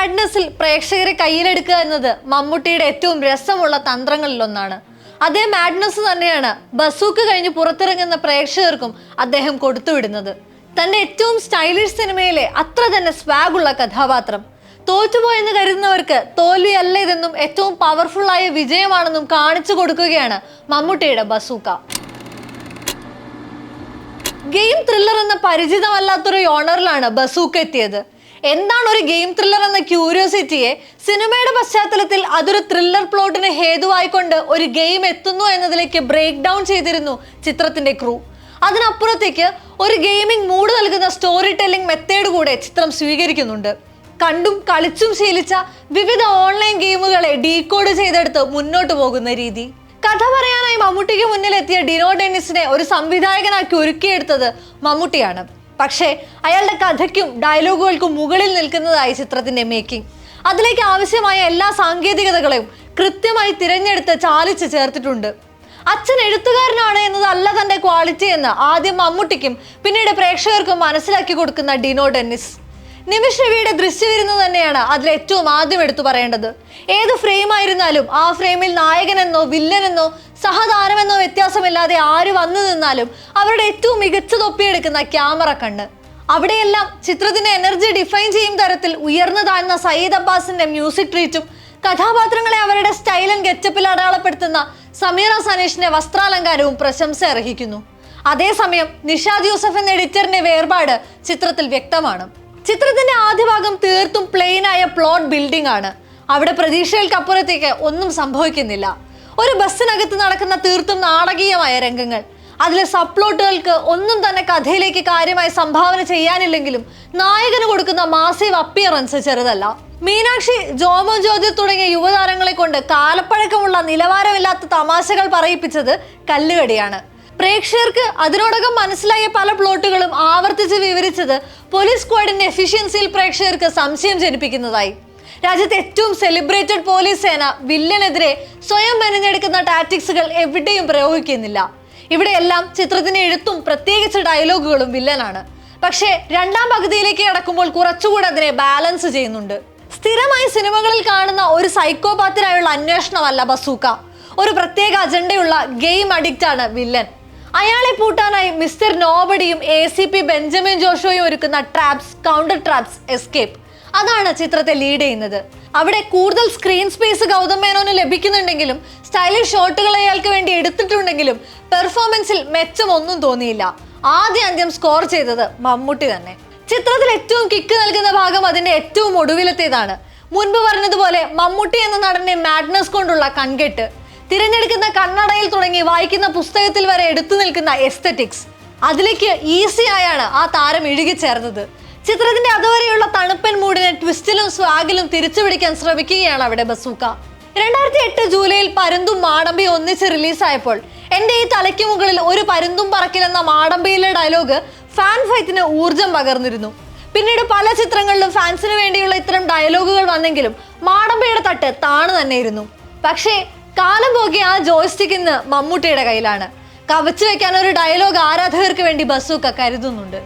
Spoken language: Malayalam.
മാഡ്നസിൽ പ്രേക്ഷകരെ കയ്യിലെടുക്കുക എന്നത് മമ്മൂട്ടിയുടെ ഏറ്റവും രസമുള്ള തന്ത്രങ്ങളിലൊന്നാണ്. അതേ മാഡ്നസ് തന്നെയാണ് ബസൂക്ക കഴിഞ്ഞ് പുറത്തിറങ്ങുന്ന പ്രേക്ഷകർക്കും അദ്ദേഹം കൊടുത്തുവിടുന്നത്. തന്റെ ഏറ്റവും സ്റ്റൈലിഷ് സിനിമയിലെ അത്ര തന്നെ സ്വാഗുള്ള കഥാപാത്രം. തോറ്റുപോയെന്ന് കരുതുന്നവർക്ക് തോൽവിയല്ല ഇതെന്നും ഏറ്റവും പവർഫുൾ ആയ വിജയമാണെന്നും കാണിച്ചു കൊടുക്കുകയാണ് മമ്മൂട്ടിയുടെ ബസൂക്ക. ഗെയിം ത്രില്ലർ എന്ന പരിചിതമല്ലാത്തൊരു ഓണറിലാണ് ബസൂക്ക എത്തിയത്. എന്താണ് ഒരു ഗെയിം ത്രില്ലർ എന്ന ക്യൂരിയോസിറ്റിയെ സിനിമയുടെ പശ്ചാത്തലത്തിൽ അതൊരു ത്രില്ലർ പ്ലോട്ടിന് ഹേതുവായിക്കൊണ്ട് ഒരു ഗെയിം എത്തുന്നു എന്നതിലേക്ക് ബ്രേക്ക് ഡൗൺ ചെയ്തിരുന്നു ചിത്രത്തിന്റെ ക്രൂ. അതിനപ്പുറത്തേക്ക് ഒരു ഗെയിമിംഗ് മൂഡ് നൽകുന്ന സ്റ്റോറി ടെല്ലിംഗ് മെത്തേഡ് കൂടെ ചിത്രം സ്വീകരിക്കുന്നുണ്ട്. കണ്ടും കളിച്ചും ശീലിച്ച വിവിധ ഓൺലൈൻ ഗെയിമുകളെ ഡീകോഡ് ചെയ്തെടുത്ത് മുന്നോട്ട് പോകുന്ന രീതി. കഥ പറയാനായി മമ്മൂട്ടിക്ക് മുന്നിലെത്തിയ ഡിനോ ഡെന്നിസിനെ ഒരു സംവിധായകനാക്കി ഒരുക്കിയെടുത്തത് മമ്മൂട്ടിയാണ്. പക്ഷേ അയാളുടെ കഥയ്ക്കും ഡയലോഗുകൾക്കും മുകളിൽ നിൽക്കുന്നതായി ചിത്രത്തിന്റെ മേക്കിംഗ്. അതിലേക്ക് ആവശ്യമായ എല്ലാ സാങ്കേതികതകളെയും കൃത്യമായി തിരഞ്ഞെടുത്ത് ചാലിച്ച് ചേർത്തിട്ടുണ്ട്. അച്ഛൻ എഴുത്തുകാരനാണ് എന്നതല്ല തന്റെ ക്വാളിറ്റി എന്ന് ആദ്യം മമ്മൂട്ടിക്കും പിന്നീട് പ്രേക്ഷകർക്കും മനസ്സിലാക്കി കൊടുക്കുന്ന ഡിനോ ഡെന്നിസ്. നിമിഷ് രവിയുടെ ദൃശ്യവിരുന്ന് തന്നെയാണ് അതിലേറ്റവും ആദ്യം എടുത്തു പറയേണ്ടത്. ഏത് ഫ്രെയിം ആയിരുന്നാലും ആ ഫ്രെയിമിൽ നായകനെന്നോ വില്ലനെന്നോ സഹതാരമെന്നോ വ്യത്യാസമില്ലാതെ ആര് വന്നു നിന്നാലും അവരുടെ ഏറ്റവും മികച്ചതൊപ്പിയെടുക്കുന്ന ക്യാമറ കണ്ണ്. അവിടെയെല്ലാം ചിത്രത്തിന്റെ എനർജി ഡിഫൈൻ ചെയ്യും തരത്തിൽ ഉയർന്നു താഴ്ന്ന സയ്യിദ് അബ്ബാസിന്റെ മ്യൂസിക് ട്രീറ്റും കഥാപാത്രങ്ങളെ അവരുടെ സ്റ്റൈൽ ആൻഡ് ഗെറ്റപ്പിൽ അടയാളപ്പെടുത്തുന്ന സമീറ സനീഷിന്റെ വസ്ത്രാലങ്കാരവും പ്രശംസ അർഹിക്കുന്നു. അതേസമയം നിഷാദ് യൂസഫ് എന്ന എഡിറ്ററിന്റെ വേർപാട് ചിത്രത്തിൽ വ്യക്തമാണ്. ചിത്രത്തിന്റെ ആദ്യ ഭാഗം തീർത്തും പ്ലെയിൻ ആയ പ്ലോട്ട് ബിൽഡിംഗ് ആണ്. അവിടെ പ്രതീക്ഷകൾക്കപ്പുറത്തേക്ക് ഒന്നും സംഭവിക്കുന്നില്ല. ഒരു ബസ്സിനകത്ത് നടക്കുന്ന തീർത്തും നാടകീയമായ രംഗങ്ങൾ. അതിലെ സബ്പ്ലോട്ടുകൾക്ക് ഒന്നും തന്നെ കഥയിലേക്ക് കാര്യമായി സംഭാവന ചെയ്യാനില്ലെങ്കിലും നായകന് കൊടുക്കുന്ന മാസീവ് അപ്പിയറൻസ് ചെറുതല്ല. മീനാക്ഷി, ജോമോ ജ്യോതി തുടങ്ങിയ യുവതാരങ്ങളെ കൊണ്ട് കാലപ്പഴക്കമുള്ള നിലവാരമില്ലാത്ത തമാശകൾ പറയിപ്പിച്ചത് കല്ലുകടിയാണ്. പ്രേക്ഷകർക്ക് അതിനോടകം മനസ്സിലായ പല പ്ലോട്ടുകളും ആവർത്തിച്ച് വിവരിച്ചത് പോലീസ് സ്ക്വാഡിന്റെ എഫിഷ്യൻസിയിൽ പ്രേക്ഷകർക്ക് സംശയം ജനിപ്പിക്കുന്നതായി. രാജ്യത്തെ ഏറ്റവും സെലിബ്രേറ്റഡ് പോലീസ് സേന വില്ലനെതിരെ സ്വയം മെനഞ്ഞെടുക്കുന്ന ടാക്ടിക്സുകൾ എവിടെയും പ്രയോഗിക്കുന്നില്ല. ഇവിടെയെല്ലാം ചിത്രത്തിന്റെ എഴുത്തും പ്രത്യേകിച്ച് ഡയലോഗുകളും വില്ലനാണ്. പക്ഷേ രണ്ടാം പകുതിയിലേക്ക് കടക്കുമ്പോൾ കുറച്ചുകൂടെ അതിനെ ബാലൻസ് ചെയ്യുന്നുണ്ട്. സ്ഥിരമായി സിനിമകളിൽ കാണുന്ന ഒരു സൈക്കോപാത്തിനായുള്ള അന്വേഷണമല്ല ബസൂക്ക. ഒരു പ്രത്യേക അജണ്ടയുള്ള ഗെയിം അഡിക്റ്റ് ആണ് വില്ലൻ. അയാളെ പൂട്ടാനായി മിസ്റ്റർ നോബഡിയും ACP ബെഞ്ചമിൻ ജോഷോയും ഒരുക്കുന്ന ട്രാപ്സ്, കൗണ്ടർ ട്രാപ്സ്, എസ്കേപ്പ് അതാണ് ചിത്രത്തെ ലീഡ് ചെയ്യുന്നത്. അവിടെ കൂടുതൽ സ്ക്രീൻ സ്പേസ് ഗൗതം മേനോന് ലഭിക്കുന്നുണ്ടെങ്കിലും സ്റ്റൈലിഷ് ഷോട്ടുകൾ അയാൾക്ക് വേണ്ടി എടുത്തിട്ടുണ്ടെങ്കിലും പെർഫോമൻസിൽ മെച്ചമൊന്നും തോന്നിയില്ല. ആദ്യം സ്കോർ ചെയ്തത് മമ്മൂട്ടി തന്നെ. ചിത്രത്തിൽ ഏറ്റവും കിക്ക് നൽകുന്ന ഭാഗം അതിന്റെ ഏറ്റവും ഒടുവിലത്തേതാണ്. മുൻപ് പറഞ്ഞതുപോലെ മമ്മൂട്ടി എന്ന നടന്റെ മാഡ്നസ് കൊണ്ടുള്ള കൺകെട്ട്, തിരഞ്ഞെടുക്കുന്ന കണ്ണടയിൽ തുടങ്ങി വായിക്കുന്ന പുസ്തകത്തിൽ വരെ എടുത്തു നിൽക്കുന്ന എസ്തെറ്റിക്സ്, അതിലേക്ക് ഈസി ആയാണ് ആ താരം ഇഴുകിച്ചേർന്നത്. ചിത്രത്തിന്റെ അതുവരെയുള്ള തണുപ്പൻ മൂഡിനെ ട്വിസ്റ്റിലും സ്വാഗിലും തിരിച്ചുപിടിക്കാൻ ശ്രമിക്കുകയാണ് അവിടെ ബസൂക്ക. 2008 ജൂലൈയിൽ പരുന്തും മാടമ്പി ഒന്നിച്ച് റിലീസായപ്പോൾ എന്റെ ഈ തലയ്ക്ക് മുകളിൽ ഒരു പരുന്തും പറക്കിലെന്ന മാടമ്പിയിലെ ഡയലോഗ് ഫാൻ ഫൈറ്റിന് ഊർജം പകർന്നിരുന്നു. പിന്നീട് പല ചിത്രങ്ങളിലും ഫാൻസിന് വേണ്ടിയുള്ള ഇത്തരം ഡയലോഗുകൾ വന്നെങ്കിലും മാടമ്പയുടെ തട്ട് താണു തന്നെയിരുന്നു. പക്ഷേ കാലം പോകെ ആ ജോയ്സ്റ്റിക് ഇന്ന് മമ്മൂട്ടിയുടെ കയ്യിലാണ്. കവച്ചു വെക്കാൻ ഒരു ഡയലോഗ് ആരാധകർക്ക് വേണ്ടി ബസൂക്ക കരുതുന്നുണ്ട്.